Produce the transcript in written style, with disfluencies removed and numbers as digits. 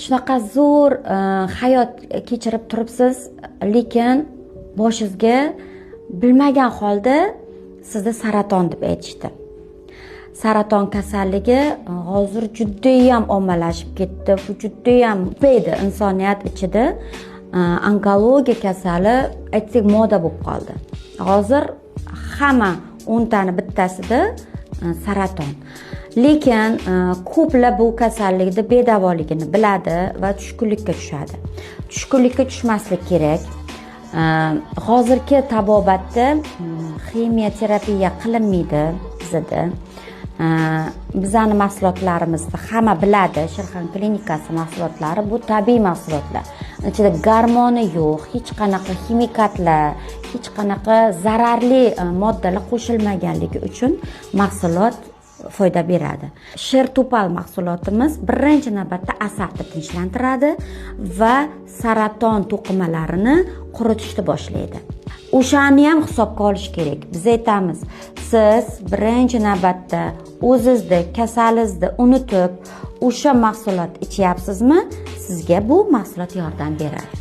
shunaqa zo'r hayot kechirib turibsiz, lekin boshingizga bilmagan holda sizda saraton deb aytishdi. Saraton kasalligi hozir juda ham ommalashib ketdi. Bu juda ham ko'paydi insoniyat ichida. Onkologiya kasali aytsak moda bo'lib qoldi. Hozir hamma 10 tani bittasida saraton. Lekin ko'plar bu kasallikni bedavoligini biladi va tushkunlikka tushadi. Tushkunlikka tushmaslik kerak. Hozirgi tabobatda ximiyoterapiya qilinmaydi bizda. Bizning mahsulotlarimizni hamma biladi. Shirxan klinikasi mahsulotlari bu tabiiy mahsulotlar. Ichida gormoni yo'q, hech qanaqa ximikatlar, hech qanaqa zararli moddalar qo'shilmaganligi uchun mahsulot foyda beradi. Shertupal mahsulotimiz birinchi navbatda asabni tinchlantiradi va saraton to'qimalarini quritishni boshlaydi. O'shani ham hisobga olish kerak. Biz aytamiz, siz birinchi navbatda o'zingizni kasalingizni unutib, o'sha mahsulot ichyapsizmi? Sizga bu mahsulot yordam beradi.